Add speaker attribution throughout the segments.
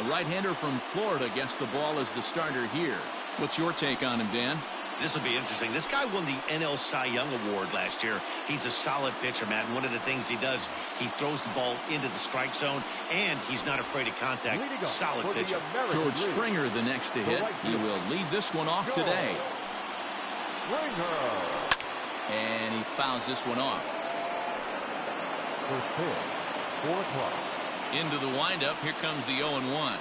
Speaker 1: right-hander from Florida gets the ball as the starter here. What's your take on him, Dan?
Speaker 2: This will be interesting. This guy won the NL Cy Young Award last year. He's a solid pitcher, Matt. And one of the things he does, he throws the ball into the strike zone, and he's not afraid of contact. Solid pitcher.
Speaker 1: George Springer, the next to hit. He will lead this one off today. And he fouls this one off.
Speaker 3: First pitch, 4 o'clock.
Speaker 1: Into the windup. Here comes the 0-1.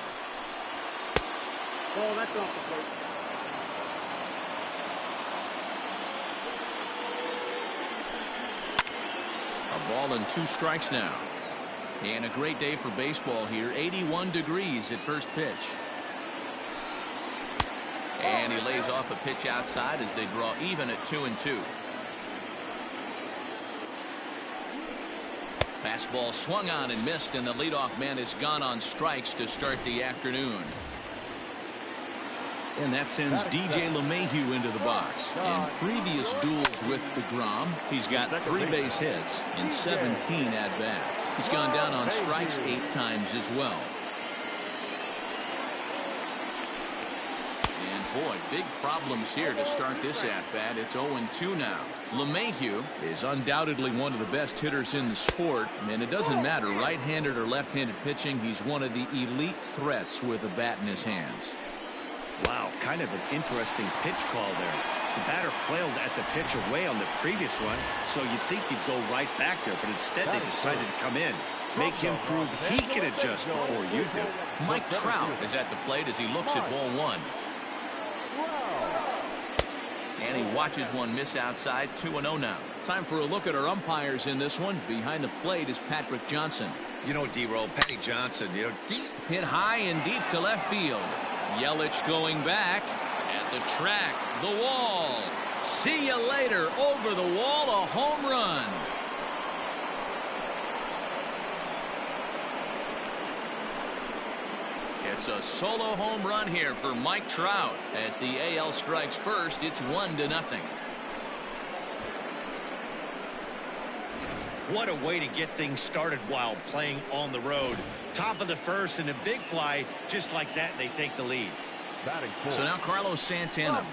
Speaker 4: Oh, that's off the plate.
Speaker 1: A ball and 2 strikes now. And a great day for baseball here. 81 degrees at first pitch. And he lays off a pitch outside as they draw even at 2-2. Fastball swung on and missed, and the leadoff man is gone on strikes to start the afternoon. And that sends DJ LeMahieu into the box. In previous duels with DeGrom, he's got 3 base hits in 17 at-bats. He's gone down on strikes 8 times as well. And boy, big problems here to start this at-bat. It's 0-2 now. LeMahieu is undoubtedly one of the best hitters in the sport, and it doesn't matter right-handed or left-handed pitching. He's one of the elite threats with a bat in his hands.
Speaker 2: Wow, kind of an interesting pitch call there. The batter flailed at the pitch away on the previous one, so you'd think he'd go right back there, but instead they decided to come in. Make him prove he can adjust before you do.
Speaker 1: Mike Trout is at the plate as he looks at ball 1. And he watches one miss outside. 2-0 now. Time for a look at our umpires in this one. Behind the plate is Patrick Johnson.
Speaker 2: You know, D-Roll, Patty Johnson,
Speaker 1: hit high and deep to left field. Yelich going back at the track, the wall. See you later. Over the wall, a home run. It's a solo home run here for Mike Trout. As the AL strikes first, it's 1-0.
Speaker 2: What a way to get things started while playing on the road. Top of the first and a big fly. Just like that, they take the lead.
Speaker 1: So now Carlos Santana,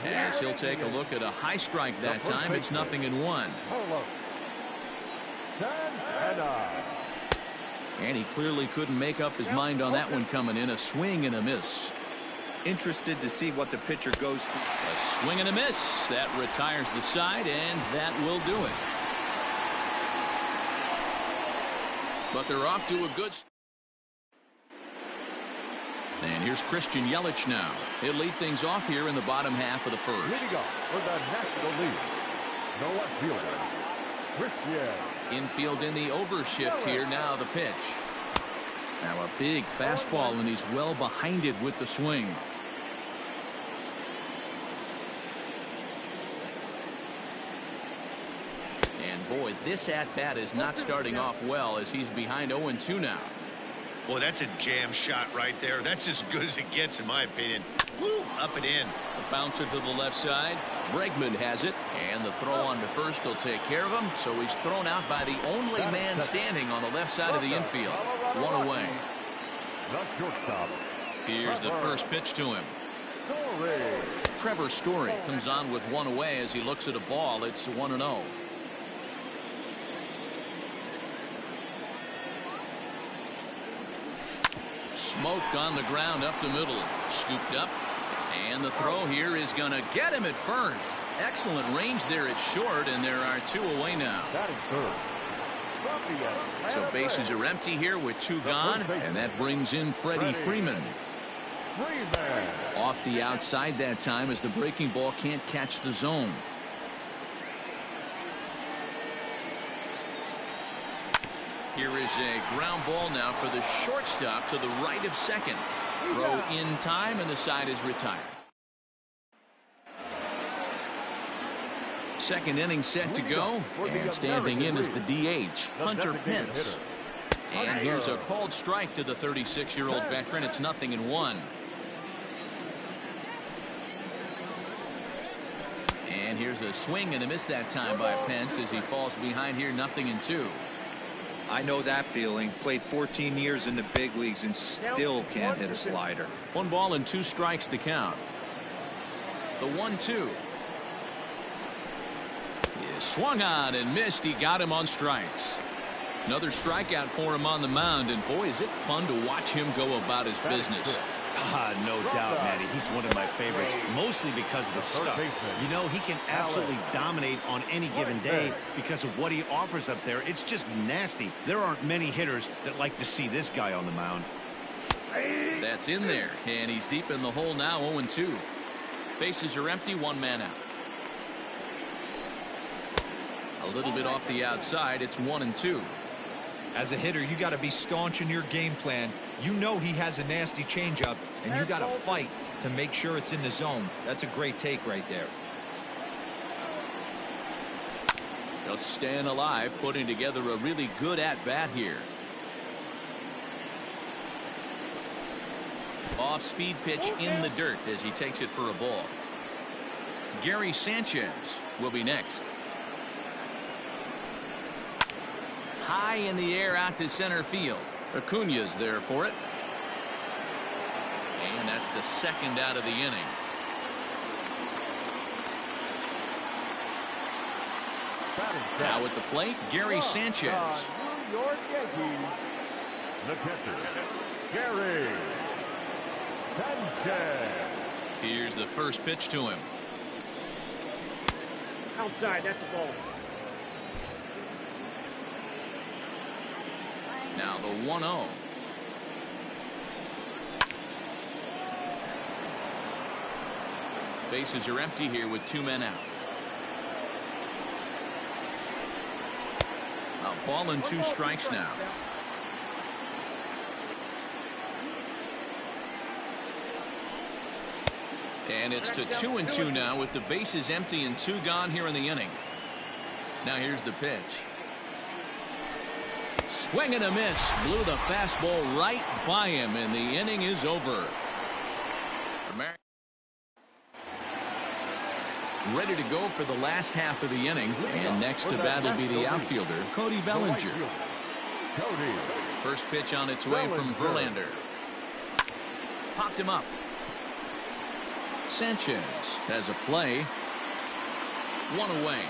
Speaker 1: as he'll take a look at a high strike that time. It's 0-1. And he clearly couldn't make up his mind on that one coming in. A swing and a miss.
Speaker 5: Interested to see what the pitcher goes to.
Speaker 1: A swing and a miss. That retires the side, and that will do it. But they're off to a good start. And here's Christian Yelich now. He'll lead things off here in the bottom half of the first.
Speaker 3: Here we go for the National League. No outfielder, Christian.
Speaker 1: Infield in the overshift here. Now the pitch. Now a big fastball, and he's well behind it with the swing. And boy, this at-bat is not starting off well as he's behind 0-2 now.
Speaker 2: Well, that's a jam shot right there. That's as good as it gets, in my opinion. Woo! Up and in.
Speaker 1: A bouncer to the left side. Bregman has it, and the throw on to first will take care of him. So he's thrown out by the only man standing on the left side of the infield. 1 away. Here's the first pitch to him. Trevor Story comes on with 1 away as he looks at a ball. It's 1-0. Smoked on the ground up the middle. Scooped up. And the throw here is going to get him at first. Excellent range there at short, and there are 2 away now. So bases are empty here with 2 gone, and that brings in Freddie Freeman. Off the outside that time as the breaking ball can't catch the zone. Here is a ground ball now for the shortstop to the right of second. Throw in time, and the side is retired. Second inning set to go, and standing in is the DH, Hunter Pence. And here's a called strike to the 36-year-old veteran. It's 0-1. And here's a swing and a miss that time by Pence as he falls behind here, 0-2.
Speaker 5: I know that feeling. Played 14 years in the big leagues and still can't hit a slider.
Speaker 1: 1 ball and 2 strikes to count. The 1-2. He swung on and missed. He got him on strikes. Another strikeout for him on the mound, and boy, is it fun to watch him go about his business.
Speaker 2: No doubt, Matty. He's one of my favorites, mostly because of the stuff. You know, he can absolutely dominate on any given day because of what he offers up there. It's just nasty. There aren't many hitters that like to see this guy on the mound.
Speaker 1: That's in there, and he's deep in the hole now, 0-2. Bases are empty, 1 man out. A little bit off the outside, it's 1-2.
Speaker 5: As a hitter, you got to be staunch in your game plan. You know he has a nasty changeup, and you got to fight to make sure it's in the zone. That's a great take right there.
Speaker 1: Just staying alive, putting together a really good at-bat here. Off-speed pitch in the dirt as he takes it for a ball. Gary Sanchez will be next. High in the air out to center field. Acuna's there for it. And that's the second out of the inning. Now at the plate, Gary Sanchez.
Speaker 3: New York Yankees, the catcher, Gary Sanchez.
Speaker 1: Here's the first pitch to him.
Speaker 3: Outside, that's the ball.
Speaker 1: Now the 1-0. Bases are empty here with 2 men out. A ball and 2 strikes now. And it's to 2-2 now with the bases empty and 2 gone here in the inning. Now here's the pitch. Swing and a miss. Blew the fastball right by him, and the inning is over. Ready to go for the last half of the inning, and next to bat will be the outfielder, Cody Bellinger. First pitch on its way from Verlander. Popped him up. Sanchez has a play. 1 away.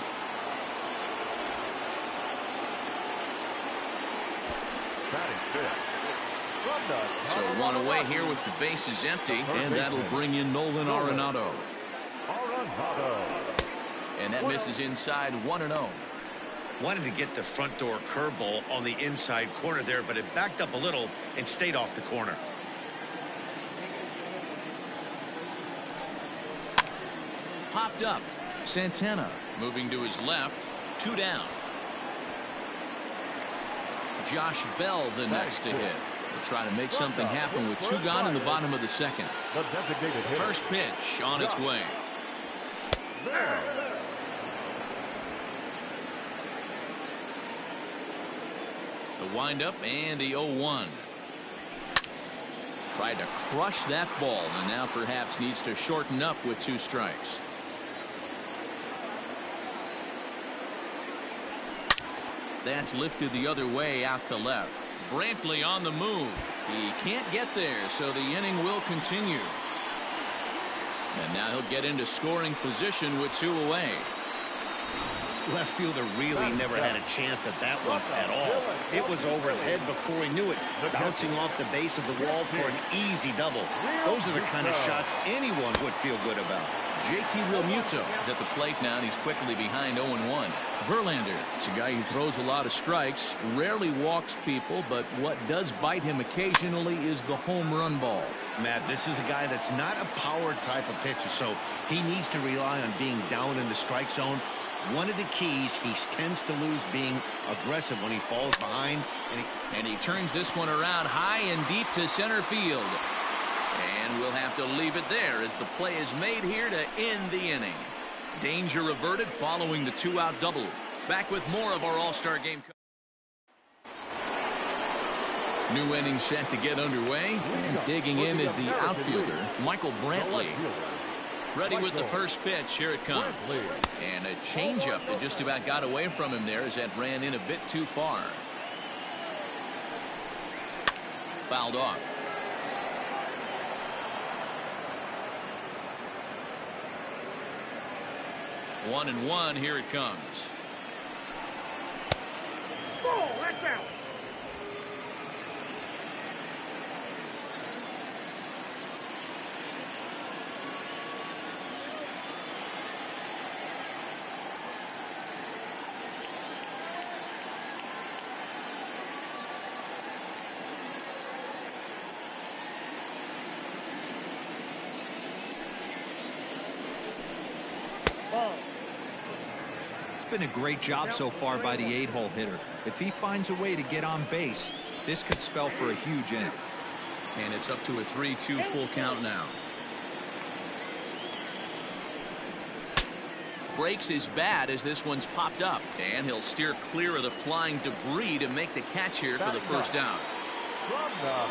Speaker 1: So 1 away here with the bases empty, and that'll bring in Nolan Arenado. And that misses inside, 1-0.
Speaker 2: Wanted to get the front door curveball on the inside corner there, but it backed up a little and stayed off the corner.
Speaker 1: Popped up. Santana moving to his left. 2 down. Josh Bell the next to hit. We'll try to make something happen with 2 gone in the bottom of the second. First pitch on its way. The windup and the 0-1. Tried to crush that ball and now perhaps needs to shorten up with 2 strikes. That's lifted the other way out to left. Brantley on the move. He can't get there, so the inning will continue. And now he'll get into scoring position with 2 away.
Speaker 2: Left fielder really never had a chance at that one at all. It was over his head before he knew it, bouncing off the base of the wall for an easy double. Those are the kind of shots anyone would feel good about.
Speaker 1: JT Realmuto is at the plate now, and he's quickly behind 0-1. Verlander is a guy who throws a lot of strikes, rarely walks people, but what does bite him occasionally is the home run ball.
Speaker 2: Matt, this is a guy that's not a power type of pitcher, so he needs to rely on being down in the strike zone. One of the keys, he tends to lose being aggressive when he falls behind. And
Speaker 1: he turns this one around high and deep to center field. And we'll have to leave it there as the play is made here to end the inning. Danger averted following the 2-out double. Back with more of our All-Star Game. New inning set to get underway. And digging in is the outfielder, Michael Brantley. Ready with the first pitch. Here it comes. And a changeup that just about got away from him there as that ran in a bit too far. Fouled off. One and one. Here it comes.
Speaker 3: Ball, that's out.
Speaker 5: It's been a great job so far by the 8-hole hitter. If he finds a way to get on base, this could spell for a huge inning.
Speaker 1: And it's up to a 3-2 full count now. Breaks his bat as this one's popped up. And he'll steer clear of the flying debris to make the catch here for the first out.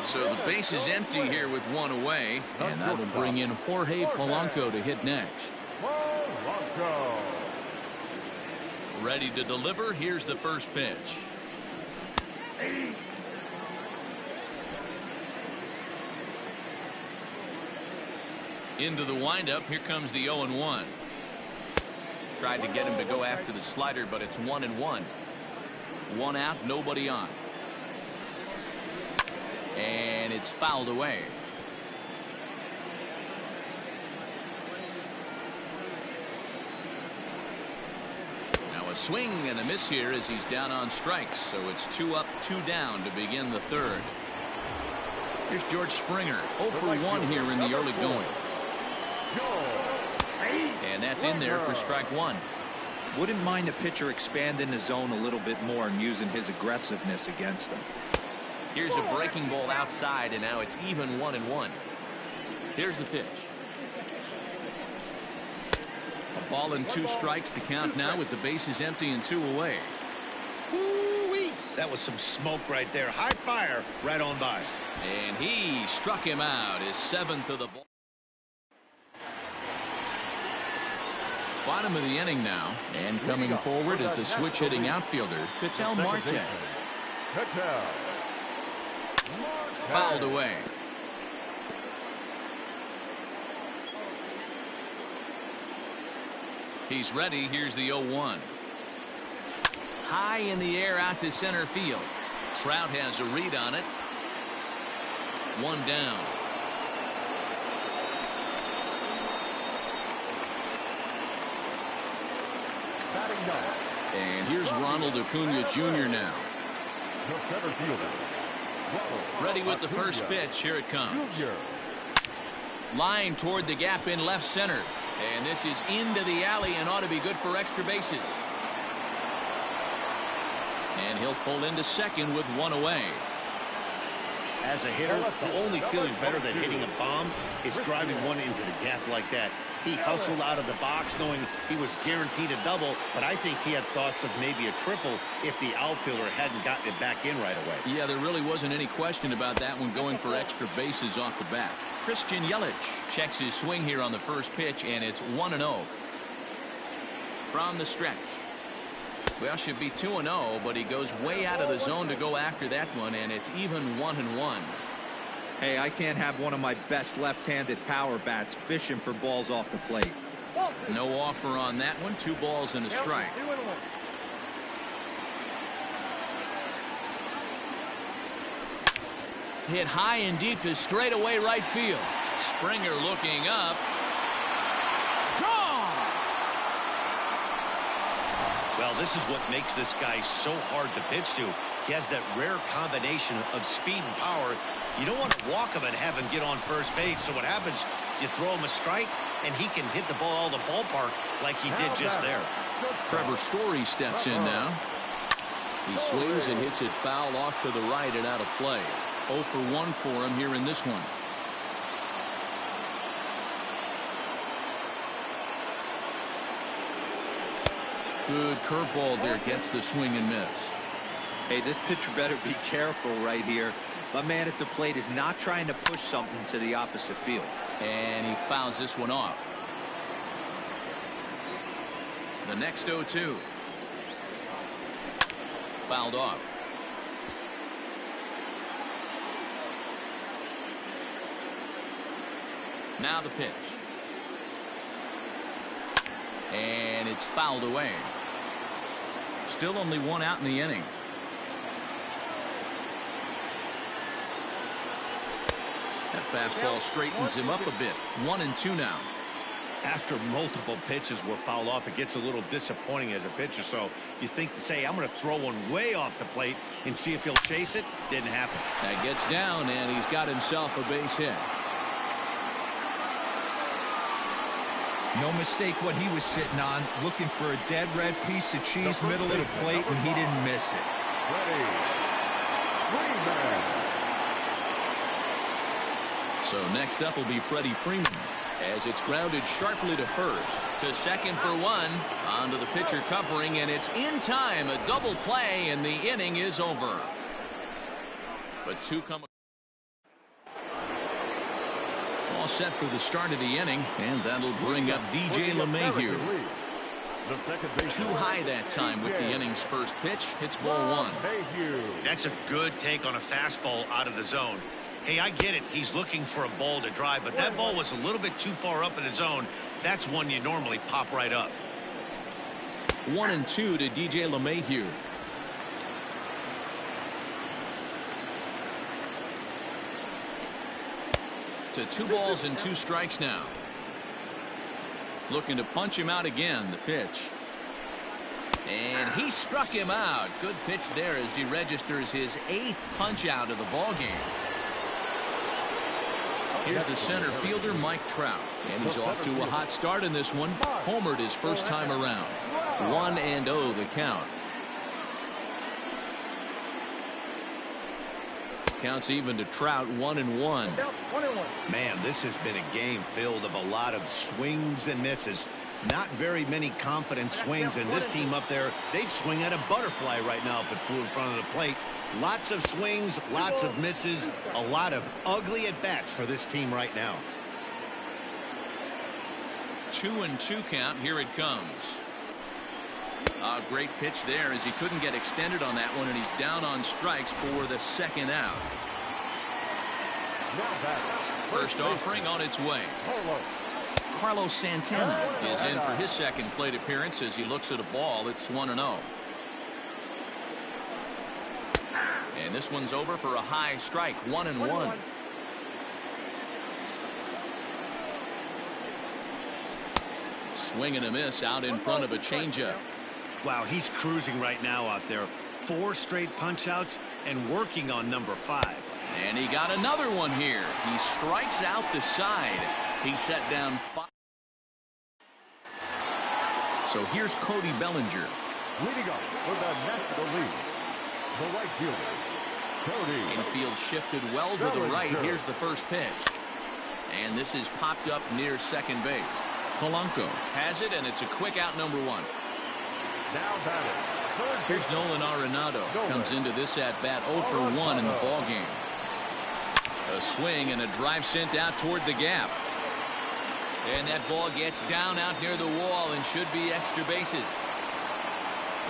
Speaker 1: So the base is empty here with one away. And that'll bring in Jorge Polanco to hit next.
Speaker 3: Polanco.
Speaker 1: Ready to deliver. Here's the first pitch. Into the windup. Here comes the 0-1. Tried to get him to go after the slider, but it's 1-1. One out, nobody on. And it's fouled away. Now a swing and a miss here as he's down on strikes. So it's 2 up, 2 down to begin the third. Here's George Springer. 0 for 1 here in the early going. And that's in there for strike one.
Speaker 5: Wouldn't mind the pitcher expanding the zone a little bit more and using his aggressiveness against him.
Speaker 1: Here's a breaking ball outside, and now it's even 1-1. Here's the pitch. A ball and 2 strikes. The count now with the bases empty and 2 away.
Speaker 2: Woo-wee. That was some smoke right there. High fire right on by.
Speaker 1: And he struck him out. His 7th of the ball. Bottom of the inning now, and coming forward is the switch hitting outfielder Ketel Marte. Fouled away. He's ready. Here's the 0-1. High in the air out to center field. Trout has a read on it. 1 down. And here's Ronald Acuna Jr. now. Ready with the first pitch. Here it comes. Line toward the gap in left center. And this is into the alley and ought to be good for extra bases. And he'll pull into second with 1 away.
Speaker 2: As a hitter, the only feeling better than hitting a bomb is driving one into the gap like that. He hustled out of the box knowing he was guaranteed a double, but I think he had thoughts of maybe a triple if the outfielder hadn't gotten it back in right away.
Speaker 1: Yeah, there really wasn't any question about that one going for extra bases off the bat. Christian Yelich checks his swing here on the first pitch, and it's 1-0. From the stretch. Well, should be 2-0, but he goes way out of the zone to go after that one, and it's even 1-1.
Speaker 5: Hey, I can't have one of my best left-handed power bats fishing for balls off the plate.
Speaker 1: No offer on that one. 2 balls and a strike. Hit high and deep to straightaway right field. Springer looking up. Gone!
Speaker 2: Well, this is what makes this guy so hard to pitch to. He has that rare combination of speed and power. You don't want to walk him and have him get on first base. So what happens, you throw him a strike, and he can hit the ball all the ballpark like he did just there.
Speaker 1: Trevor Story steps in now. He swings and hits it foul off to the right and out of play. 0 for 1 for him here in this one. Good curveball there. Gets the swing and miss.
Speaker 5: Hey, this pitcher better be careful right here. My man at the plate is not trying to push something to the opposite field.
Speaker 1: And he fouls this one off. The next 0-2. Fouled off. Now the pitch. And it's fouled away. Still only one out in the inning. That fastball straightens him up a bit. 1-2 now.
Speaker 2: After multiple pitches were fouled off, it gets a little disappointing as a pitcher. So you think, say, I'm going to throw one way off the plate and see if he'll chase it. Didn't happen.
Speaker 1: That gets down, and he's got himself a base hit.
Speaker 5: No mistake what he was sitting on, looking for a dead red piece of cheese middle of the plate, and he didn't miss it.
Speaker 3: Ready. Freeman.
Speaker 1: So next up will be Freddie Freeman, as it's grounded sharply to first. To second for one. Onto the pitcher covering, and it's in time. A double play, and the inning is over. But two come. All set for the start of the inning, and that'll bring up DJ LeMahieu. Too high that time with the inning's first pitch. Hits ball one.
Speaker 2: That's a good take on a fastball out of the zone. Hey, I get it. He's looking for a ball to drive, but that ball was a little bit too far up in the zone. That's one you normally pop right up.
Speaker 1: 1-2 to DJ LeMahieu. To 2 balls and 2 strikes now. Looking to punch him out again. The pitch. And he struck him out. Good pitch there as he registers his 8th punch out of the ball game. Here's the center fielder, Mike Trout. And he's off to a hot start in this one. Homered his first time around. 1-0 the count. Counts even to Trout. 1-1.
Speaker 2: Man, this has been a game filled of a lot of swings and misses. Not very many confident swings, and this team up there, they'd swing at a butterfly right now if it flew in front of the plate. Lots of swings, lots of misses, a lot of ugly at-bats for this team right now.
Speaker 1: 2-2 count. Here it comes. A great pitch there as he couldn't get extended on that one, and he's down on strikes for the second out. First offering on its way. Carlos Santana is in for his second plate appearance as he looks at a ball. It's 1-0. And this one's over for a high strike. 1-1. Swing and a miss out in front of a changeup.
Speaker 2: Wow, he's cruising right now out there. 4 straight punch outs and working on number 5.
Speaker 1: And he got another one here. He strikes out the side. He set down 5. So here's Cody Bellinger.
Speaker 3: Leading up for the National League, the right fielder, Cody.
Speaker 1: Infield shifted well to the right. Here's the first pitch. And this is popped up near second base. Polanco has it, and it's a quick out, number 1.
Speaker 3: Now batting.
Speaker 1: Here's Nolan Arenado. Comes into this at-bat 0 for 1 in the ballgame. A swing and a drive sent out toward the gap. And that ball gets down out near the wall and should be extra bases.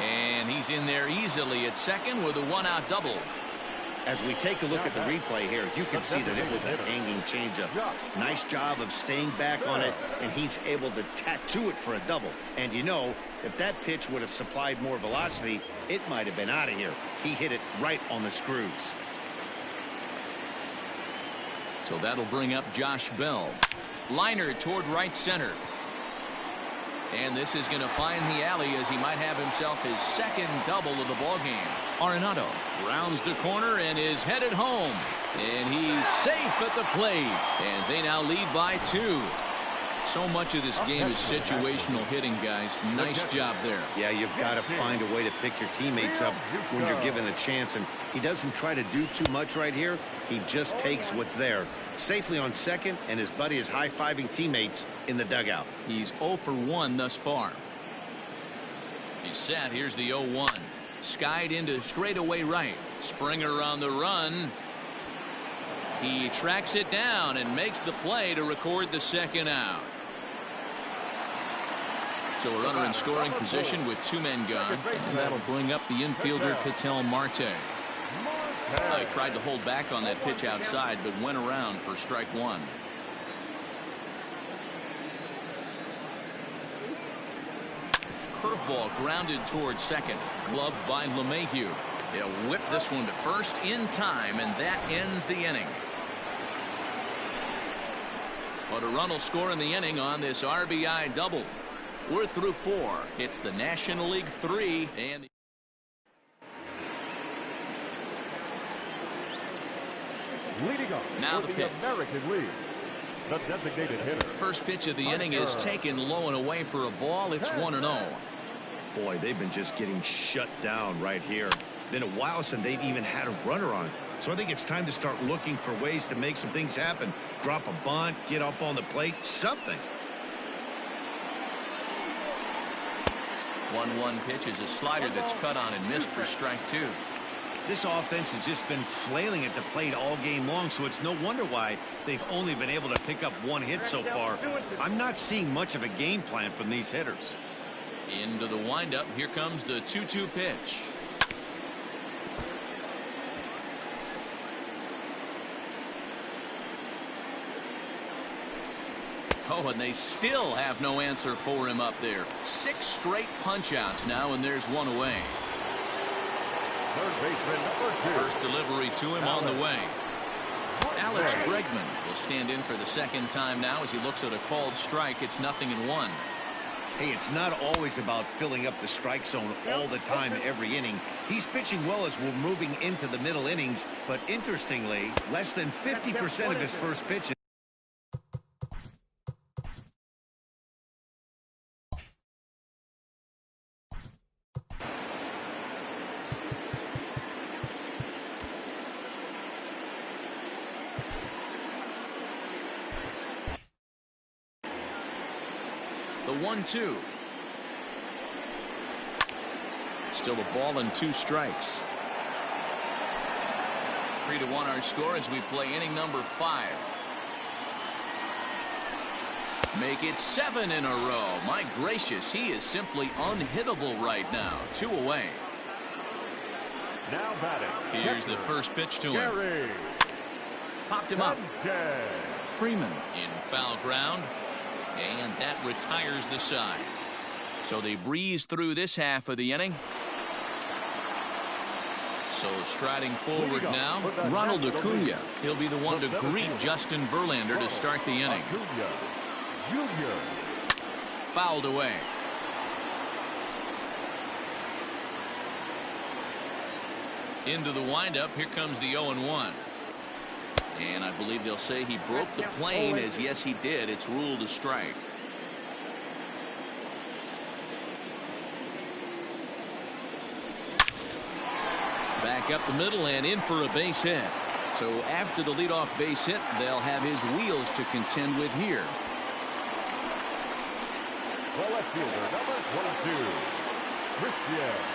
Speaker 1: And he's in there easily at second with a 1-out double.
Speaker 2: As we take a look at the replay here, you can see that it was a hanging changeup. Nice job of staying back on it, and he's able to tattoo it for a double. And you know, if that pitch would have supplied more velocity, it might have been out of here. He hit it right on the screws.
Speaker 1: So that'll bring up Josh Bell. Liner toward right center. And this is going to find the alley as he might have himself his second double of the ballgame. Arenado rounds the corner and is headed home. And he's safe at the plate. And they now lead by 2. So much of this game is situational hitting, guys. Nice job there.
Speaker 2: Yeah, you've got to find a way to pick your teammates up when you're given the chance. And he doesn't try to do too much right here. He just takes what's there. Safely on second, and his buddy is high-fiving teammates in the dugout.
Speaker 1: He's 0 for 1 thus far. He's set. Here's the 0-1. Skied into straightaway right. Springer on the run. He tracks it down and makes the play to record the second out. So a runner in scoring position with 2 men gone. And that'll bring up the infielder Ketel Marte. He tried to hold back on that pitch outside, but went around for strike 1. curveball grounded towards second. Gloved by LeMahieu. They'll whip this one to first in time, and that ends the inning. But a run will score in the inning on this RBI double. We're through 4. It's the National League 3 and
Speaker 3: Leading up
Speaker 1: now
Speaker 3: for
Speaker 1: the
Speaker 3: the
Speaker 1: pitch.
Speaker 3: American League, the designated hitter.
Speaker 1: First pitch of the inning is taken low and away for a ball. It's 1-0.
Speaker 2: Boy, they've been just getting shut down right here. Been a while since they've even had a runner on. So I think it's time to start looking for ways to make some things happen. Drop a bunt, get up on the plate, something.
Speaker 1: 1-1 pitch is a slider that's cut on and missed for strike 2.
Speaker 2: This offense has just been flailing at the plate all game long, so it's no wonder why they've only been able to pick up 1 hit so far. I'm not seeing much of a game plan from these hitters.
Speaker 1: Into the windup. Here comes the 2-2 pitch. Oh, and they still have no answer for him up there. 6 straight punch-outs now, and there's 1 away.
Speaker 3: Third baseman number 2.
Speaker 1: First delivery to him on the way. Alex Bregman will stand in for the second time now as he looks at a called strike. It's 0-1.
Speaker 2: Hey, it's not always about filling up the strike zone all the time every inning. He's pitching well as we're moving into the middle innings, but interestingly, less than 50% of his first pitches.
Speaker 1: The 1-2. Still a ball and 2 strikes. 3-1 our score as we play inning number 5. Make it 7 in a row. My gracious, he is simply unhittable right now. 2 away.
Speaker 3: Now batting.
Speaker 1: Here's the first pitch to him.
Speaker 3: Gary
Speaker 1: Popped him up.
Speaker 3: Sanchez.
Speaker 1: Freeman in foul ground. And that retires the side. So they breeze through this half of the inning. So striding forward now, Ronald Acuna. He'll be the one to greet Justin Verlander to start the inning.
Speaker 3: Acuna Jr.
Speaker 1: Fouled away. Into the windup. Here comes the 0-1. And I believe they'll say he broke the plane, as yes he did. It's ruled a strike. Back up the middle and in for a base hit. So after the leadoff base hit, they'll have his wheels to contend with here.
Speaker 3: The left fielder, number 22, Christian Yelich.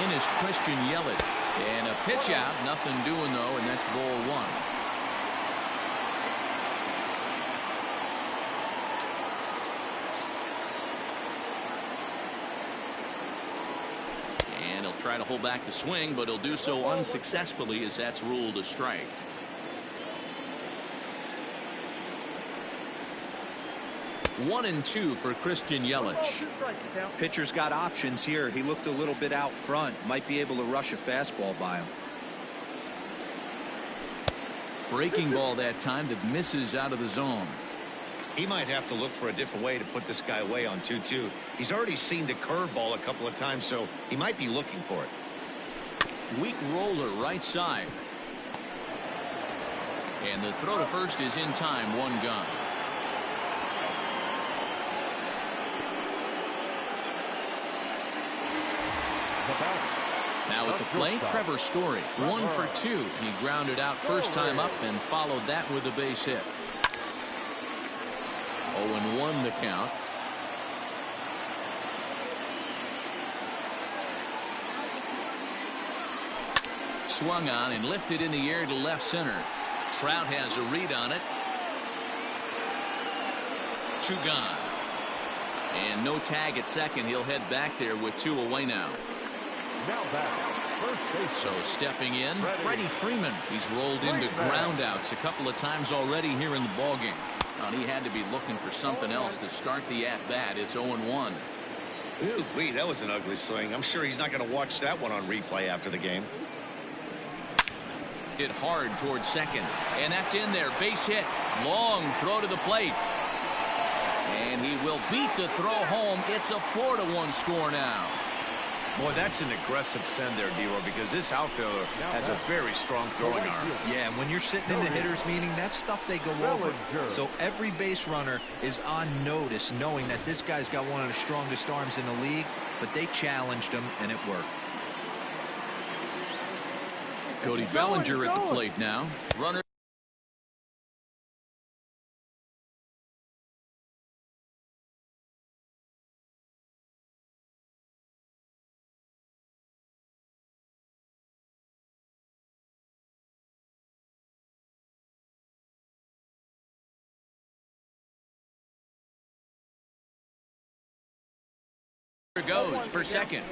Speaker 1: In is Christian Yelich. And a pitch out, nothing doing though, and that's ball 1. And he'll try to hold back the swing, but he'll do so unsuccessfully as that's ruled a strike. One and 2 for Christian Yelich.
Speaker 5: Pitcher's got options here. He looked a little bit out front. Might be able to rush a fastball by him.
Speaker 1: Breaking ball that time that misses out of the zone.
Speaker 2: He might have to look for a different way to put this guy away on 2-2. He's already seen the curveball a couple of times, so he might be looking for it.
Speaker 1: Weak roller right side. And the throw to first is in time. 1 gun. Now at the plate, Trevor Story. 1 for 2. He grounded out first time up and followed that with a base hit. 0-1 the count. Swung on and lifted in the air to left center. Trout has a read on it. 2 gone. And no tag at second. He'll head back there with 2 away now.
Speaker 3: Now back, first base.
Speaker 1: So stepping in, Freddie Freeman. He's rolled into groundouts a couple of times already here in the ballgame. Well, he had to be looking for something else to start the at-bat. It's 0-1.
Speaker 2: Ooh, that was an ugly swing. I'm sure he's not going to watch that one on replay after the game.
Speaker 1: Hit hard towards second, and that's in there. Base hit. Long throw to the plate. And he will beat the throw home. It's a 4-1 score now.
Speaker 2: Boy, that's an aggressive send there, D-Roy, because this outfielder has a very strong throwing arm.
Speaker 5: Yeah, and when you're sitting in the hitter's meeting, that's stuff they go over. So every base runner is on notice, knowing that this guy's got one of the strongest arms in the league, but they challenged him, and it worked.
Speaker 1: Cody Bellinger at the plate now. Runner. Goes for second.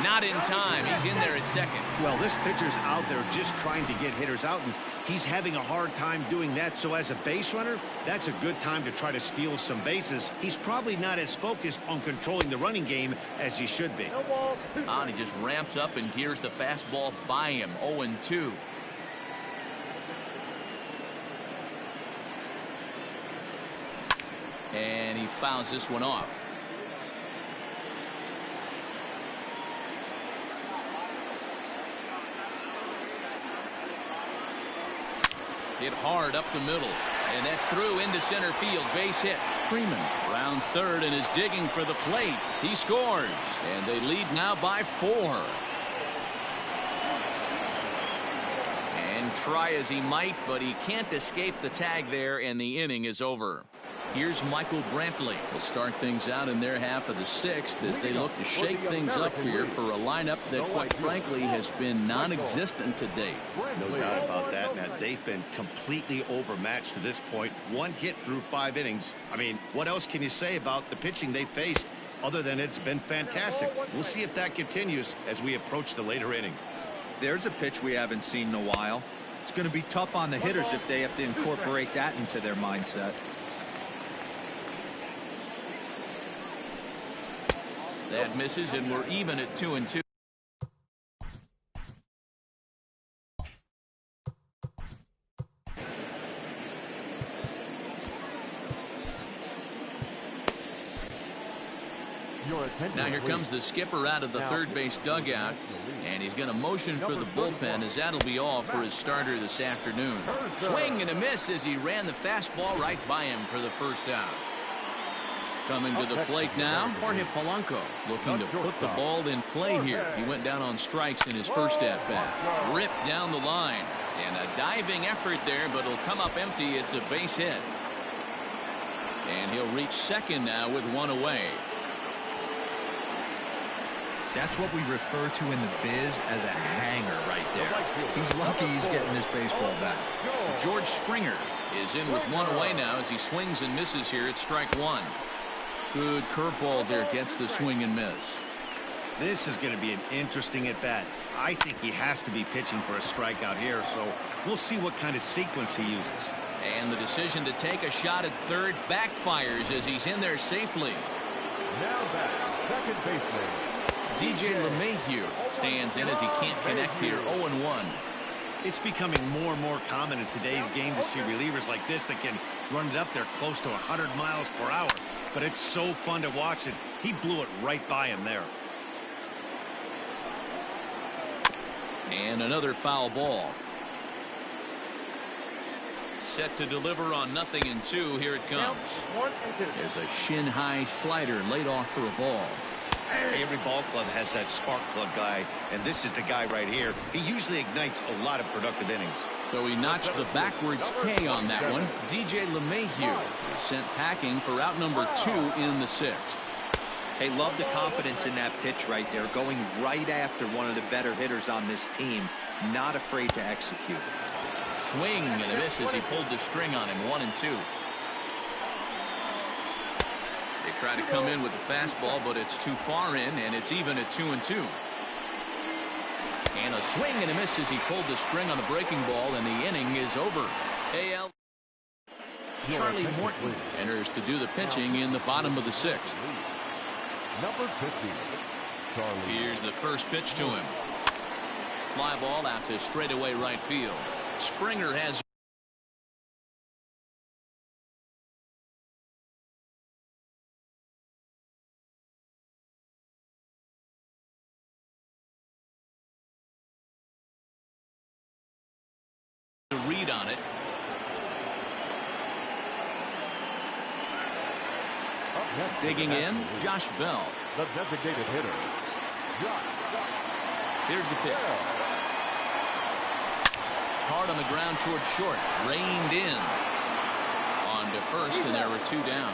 Speaker 1: Not in time. He's in there at second.
Speaker 2: Well, this pitcher's out there just trying to get hitters out, and he's having a hard time doing that. So as a base runner, that's a good time to try to steal some bases. He's probably not as focused on controlling the running game as he should be.
Speaker 1: And he just ramps up and gears the fastball by him. 0-2. And he fouls this one off. Hit hard up the middle, and that's through into center field. Base hit. Freeman rounds third and is digging for the plate. He scores, and they lead now by 4. And try as he might, but he can't escape the tag there, and the inning is over. Here's Michael Brantley. Will start things out in their half of the 6th as they look to shake things up here for a lineup that, quite frankly, has been non-existent to date.
Speaker 2: No doubt about that, Matt. They've been completely overmatched to this point. 1 hit through 5 innings. I mean, what else can you say about the pitching they faced other than it's been fantastic? We'll see if that continues as we approach the later inning.
Speaker 5: There's a pitch we haven't seen in a while. It's going to be tough on the hitters if they have to incorporate that into their mindset.
Speaker 1: That misses, and we're even at 2-2. Now here comes the skipper out of the third base dugout, and he's going to motion for the bullpen, as that'll be all for his starter this afternoon. Swing and a miss as he ran the fastball right by him for the first out. Coming to the plate now, Jorge Polanco looking to put the ball in play here. He went down on strikes in his first at-bat. Ripped down the line, and a diving effort there, but it'll come up empty. It's a base hit. And he'll reach second now with 1 away.
Speaker 5: That's what we refer to in the biz as a hanger right there. He's lucky he's getting this baseball back.
Speaker 1: George Springer is in with 1 away now as he swings and misses here at strike 1. Good curveball there, gets the swing and miss.
Speaker 2: This is going to be an interesting at-bat. I think he has to be pitching for a strikeout here, so we'll see what kind of sequence he uses.
Speaker 1: And the decision to take a shot at third backfires as he's in there safely.
Speaker 3: Now back, second baseman.
Speaker 1: DJ LeMahieu stands in as he can't connect here. 0-1.
Speaker 2: It's becoming more and more common in today's game to see relievers like this that can run it up there close to 100 miles per hour. But it's so fun to watch it. He blew it right by him there.
Speaker 1: And another foul ball. Set to deliver on 0-2. Here it comes. There's a shin-high slider laid off for a ball.
Speaker 2: Every ball club has that spark plug guy, and this is the guy right here. He usually ignites a lot of productive innings.
Speaker 1: So he notched the backwards K on that one. DJ LeMahieu is sent packing for out number 2 in the 6th.
Speaker 5: Hey, love the confidence in that pitch right there, going right after one of the better hitters on this team, not afraid to execute.
Speaker 1: Swing and a miss as he pulled the string on him. 1-2. They try to come in with the fastball, but it's too far in, and it's even at 2-2. And a swing and a miss as he pulled the string on the breaking ball, and the inning is over. AL. Charlie Morton enters to do the pitching in the bottom of the 6th.
Speaker 3: Number 50, Charlie.
Speaker 1: Here's the first pitch to him. Fly ball out to straightaway right field. Springer has a read on it. Digging in, Josh Bell.
Speaker 3: The designated hitter.
Speaker 1: Here's the pitch. Hard on the ground towards short. Reined in. On to first, and there were 2 down.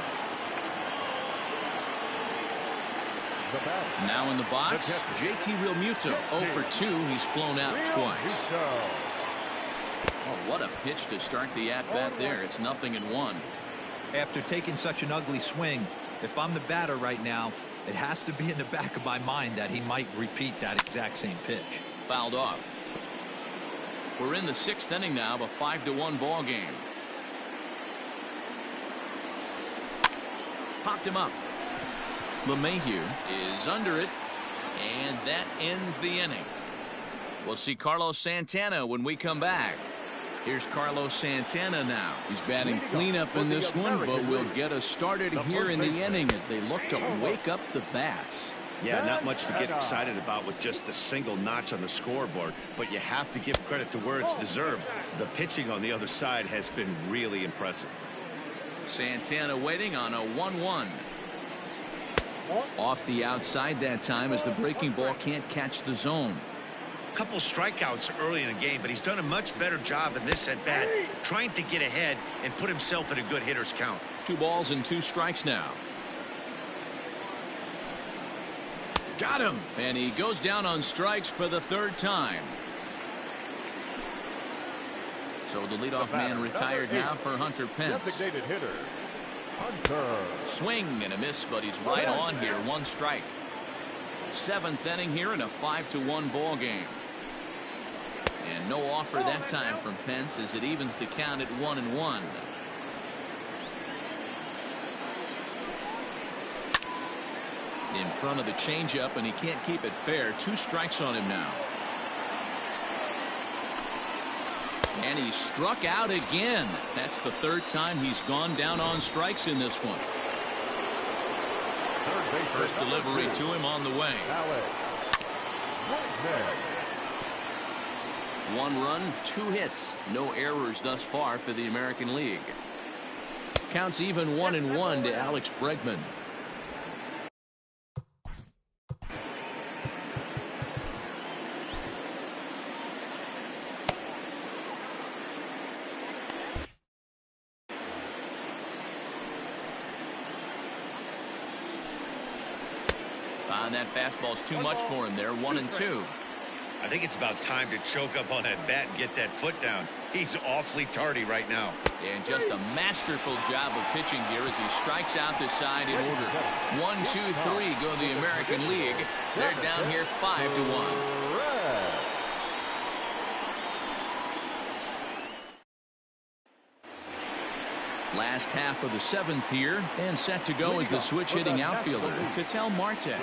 Speaker 1: Now in the box, JT Realmuto. 0 for 2. He's flown out twice. Oh, what a pitch to start the at-bat there. It's 0-1.
Speaker 5: After taking such an ugly swing, if I'm the batter right now, it has to be in the back of my mind that he might repeat that exact same pitch.
Speaker 1: Fouled off. We're in the 6th inning now of a 5-1 ball game. Popped him up. LeMahieu is under it, and that ends the inning. We'll see Carlos Santana when we come back. Here's Carlos Santana now. He's batting cleanup in this one, but will get us started here in the inning as they look to wake up the bats.
Speaker 2: Yeah, not much to get excited about with just a single notch on the scoreboard, but you have to give credit to where it's deserved. The pitching on the other side has been really impressive.
Speaker 1: Santana waiting on a 1-1. Off the outside that time as the breaking ball can't catch the zone.
Speaker 2: Couple strikeouts early in the game, but he's done a much better job in this at bat, trying to get ahead and put himself in a good hitter's count.
Speaker 1: 2 balls and 2 strikes now. Got him, and he goes down on strikes for the 3rd time. So the leadoff man retired now for Hunter Pence.
Speaker 3: Designated hitter, Hunter.
Speaker 1: Swing and a miss, but he's right on here. 1 strike. 7th inning here in a 5-1 ball game. And no offer that time from Pence as it evens the count at 1-1. In front of the changeup, and he can't keep it fair. 2 strikes on him now. And he struck out again. That's the 3rd time he's gone down on strikes in this one. First delivery to him on the way. 1 run, 2 hits. No errors thus far for the American League. Counts even 1-1 to Alex Bregman. And that fastball's too much for him there. 1-2.
Speaker 2: I think it's about time to choke up on that bat and get that foot down. He's awfully tardy right now.
Speaker 1: And just a masterful job of pitching here as he strikes out the side in order. 1, 2, 3 go the American League. They're down here 5-1. Last half of the 7th here, and set to go is the switch hitting outfielder Ketel Marte.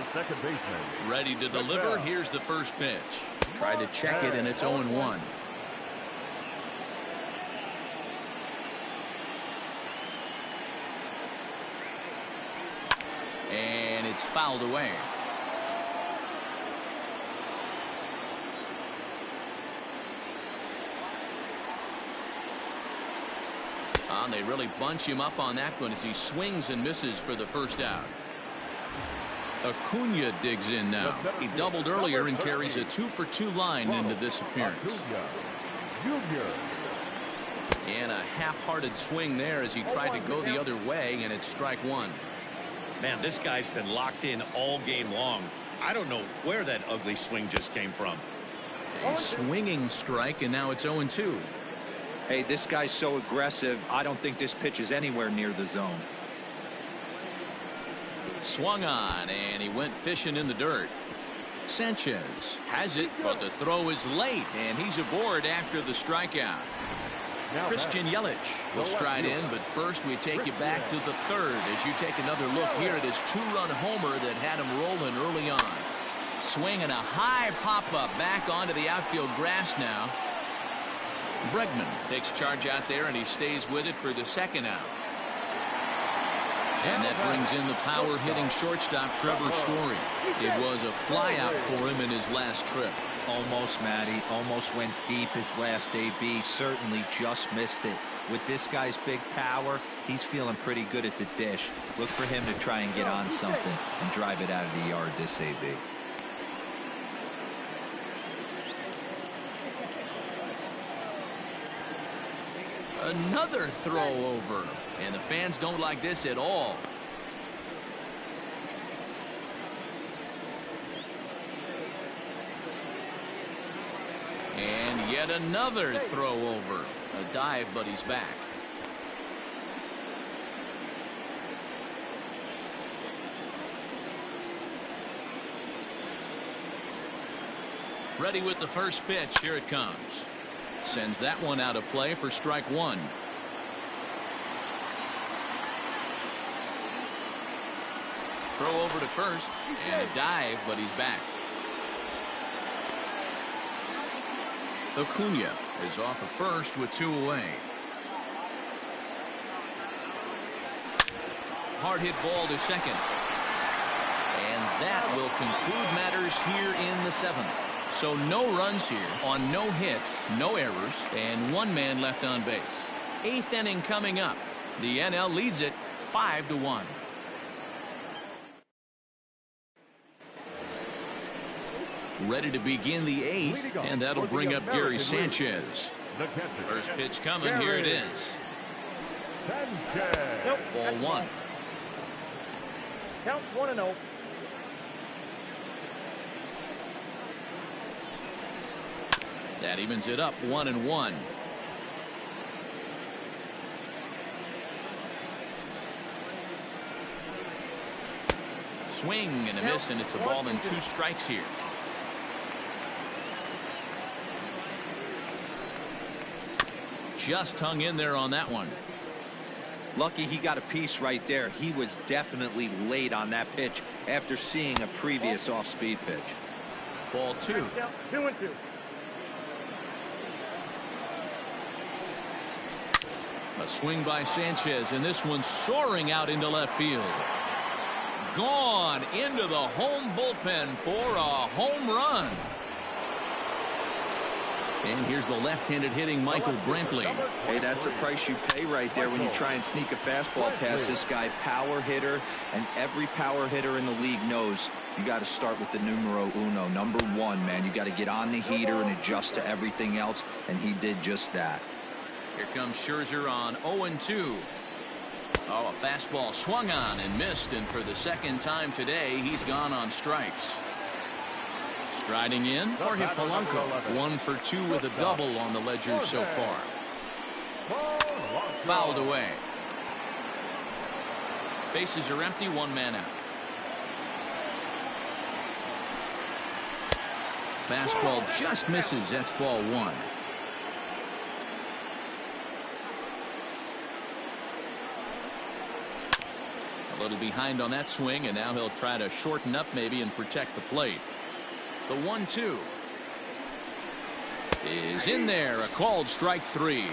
Speaker 1: Ready to deliver. Here's the first pitch. Tried to check it, and it's 0-1. And it's fouled away. They really bunch him up on that one as he swings and misses for the first out. Acuna digs in now. He doubled earlier and carries a 2-for-2 line into this appearance. And a half-hearted swing there as he tried to go the other way, and it's strike 1.
Speaker 2: Man, this guy's been locked in all game long. I don't know where that ugly swing just came from.
Speaker 1: A swinging strike, and now it's 0-2.
Speaker 5: Hey, this guy's so aggressive, I don't think this pitch is anywhere near the zone.
Speaker 1: Swung on, and he went fishing in the dirt. Sanchez has it, but the throw is late, and he's aboard after the strikeout. Christian Yelich will stride in, but first we take you back to the third as you take another look here at his two-run homer that had him rolling early on. Swing and a high pop-up back onto the outfield grass now. Bregman takes charge out there, and he stays with it for the second out. And that brings in the power-hitting shortstop Trevor Story. It was a flyout for him in his last trip.
Speaker 5: Almost, Matty. Almost went deep his last AB. Certainly just missed it. With this guy's big power, he's feeling pretty good at the dish. Look for him to try and get on something and drive it out of the yard this AB.
Speaker 1: Another throw over, and the fans don't like this at all. And yet another throw over. A dive, but he's back. Ready with the first pitch. Here it comes. Sends that one out of play for strike one. Throw over to first, and a dive, but he's back. Acuna is off of first with two away. Hard hit ball to second. And that will conclude matters here in the seventh. So no runs here on no hits, no errors, and one man left on base. Eighth inning coming up. The NL leads it 5-1. Ready to begin the eighth, and that'll bring up Gary Sanchez. First pitch coming. Here it is. Ball one.
Speaker 4: Count 1-0.
Speaker 1: That evens it up 1-1. Swing and a miss, and it's a ball and two strikes here. Just hung in there on that one.
Speaker 5: Lucky he got a piece right there. He was definitely late on that pitch after seeing a previous off-speed pitch.
Speaker 1: Ball two.
Speaker 4: 2-2.
Speaker 1: A swing by Sanchez, and this one soaring out into left field. Gone into the home bullpen for a home run. And here's the left-handed hitting Michael Brantley.
Speaker 5: Hey, that's the price you pay right there when you try and sneak a fastball past this guy. Power hitter, and every power hitter in the league knows you got to start with the numero uno, number one, man. You got to get on the heater and adjust to everything else, and he did just that.
Speaker 1: Here comes Scherzer on 0-2. Oh, a fastball swung on and missed, and for the second time today, he's gone on strikes. Striding in, Jorge Polanco, 1 for 2 with a double on the ledger so far. Fouled away. Bases are empty, one man out. Fastball just misses. That's ball one. A little behind on that swing, and now he'll try to shorten up maybe and protect the plate. The 1-2 is in there. A called strike three.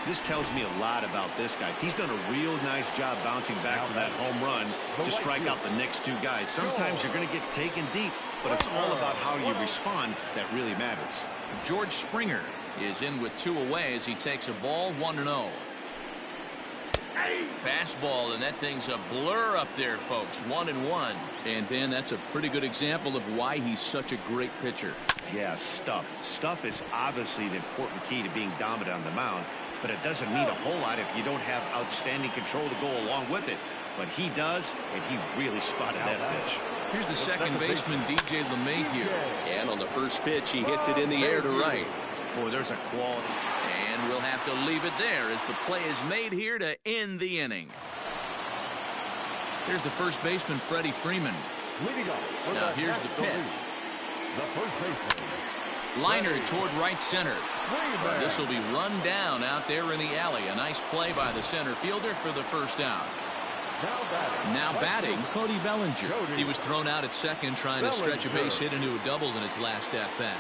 Speaker 2: This tells me a lot about this guy. He's done a real nice job bouncing back for that home run to strike out the next two guys. Sometimes you're going to get taken deep, but it's all about how you respond that really matters.
Speaker 1: George Springer is in with two away as he takes a ball, 1-0. Fastball, and that thing's a blur up there, folks. 1-1. And Ben, that's a pretty good example of why he's such a great pitcher.
Speaker 2: Yeah, stuff. Stuff is obviously the important key to being dominant on the mound, but it doesn't mean a whole lot if you don't have outstanding control to go along with it. But he does, and he really spotted that pitch.
Speaker 1: Here's the second baseman, DJ LeMahieu. And on the first pitch, he hits it in the air to right.
Speaker 2: Boy, there's a quality.
Speaker 1: And we'll have to leave it there as the play is made here to end the inning. Here's the first baseman, Freddie Freeman.
Speaker 3: Leading off.
Speaker 1: Now here's the pitch.
Speaker 3: The first baseman,
Speaker 1: Liner toward right center. This will be run down out there in the alley. A nice play by the center fielder for the first out. Now batting, Cody Bellinger. He was thrown out at second trying to stretch a base hit into a double in his last at-bat.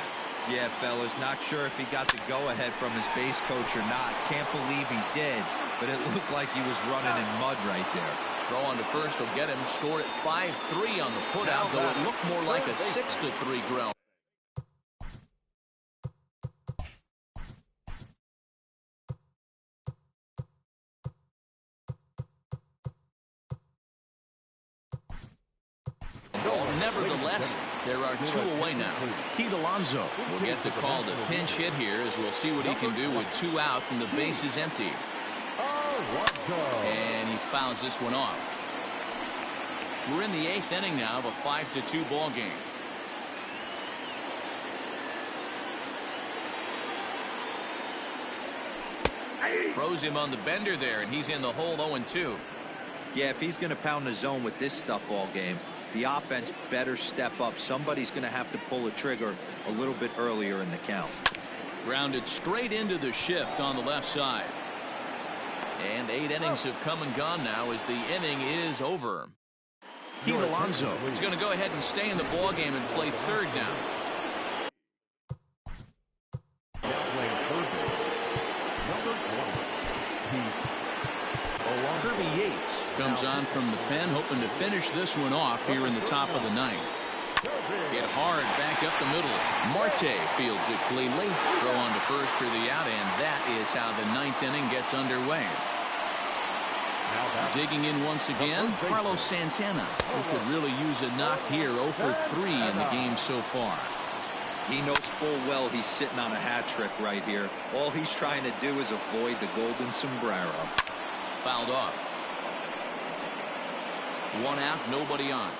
Speaker 5: Yeah, fellas, not sure if he got the go-ahead from his base coach or not. Can't believe he did, but it looked like he was running in mud right there.
Speaker 1: Throw on to first will get him scored at 5-3 on the putout, though it looked more like a 6-3 ground. Nevertheless, there are two away now. Pete Alonso will get the call to pinch hit here as we'll see what he can do with 2 out and the base is empty. And he fouls this one off. We're in the 8th inning now of a 5-2 ball game. Throws him on the bender there, and he's in the hole 0-2.
Speaker 5: Yeah, if he's going to pound the zone with this stuff all game, the offense better step up. Somebody's going to have to pull a trigger a little bit earlier in the count.
Speaker 1: Grounded straight into the shift on the left side. And 8 innings have come and gone now as the inning is over. Pete Alonso is going to go ahead and stay in the ball game and play third now. Kirby Yates comes on from the pen, hoping to finish this one off here in the top of the 9th. Hit hard back up the middle. Marte fields it cleanly. Throw on to first for the out, and that is how the 9th inning gets underway. Digging in once again, Carlos Santana, who could really use a knock here. 0 for 3 in the game so far.
Speaker 5: He knows full well he's sitting on a hat trick right here. All he's trying to do is avoid the golden sombrero.
Speaker 1: Fouled off. 1 out, nobody on.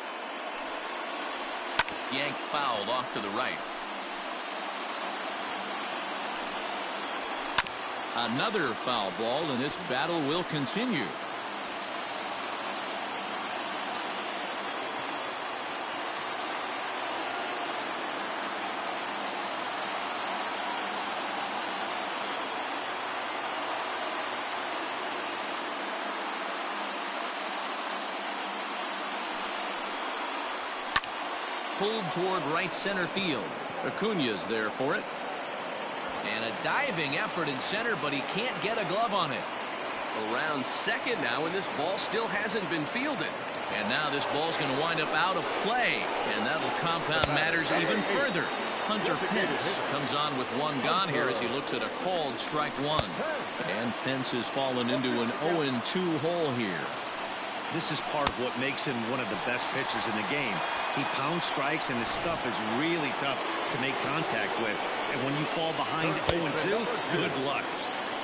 Speaker 1: Yanked fouled off to the right. Another foul ball, and this battle will continue. Pulled toward right center field. Acuna's there for it. And a diving effort in center, but he can't get a glove on it. Around second now, and this ball still hasn't been fielded. And now this ball's going to wind up out of play, and that'll compound matters even further. Hunter Pence comes on with 1 gone here as he looks at a called strike 1. And Pence has fallen into an 0-2 hole here.
Speaker 2: This is part of what makes him one of the best pitchers in the game. He pounds strikes, and his stuff is really tough to make contact with. And when you fall behind 0-2, good luck.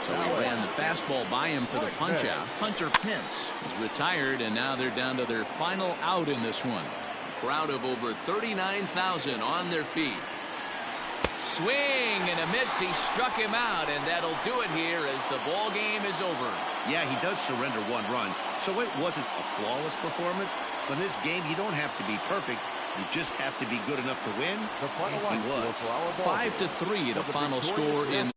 Speaker 1: So he ran the fastball by him for the punch-out. Hunter Pence is retired, and now they're down to their final out in this one. A crowd of over 39,000 on their feet. Swing and a miss. He struck him out, and that'll do it here as the ball game is over.
Speaker 2: Yeah, he does surrender 1 run, so it wasn't a flawless performance. But in this game, you don't have to be perfect. You just have to be good enough to win. And he was.
Speaker 1: 5-3, the final score in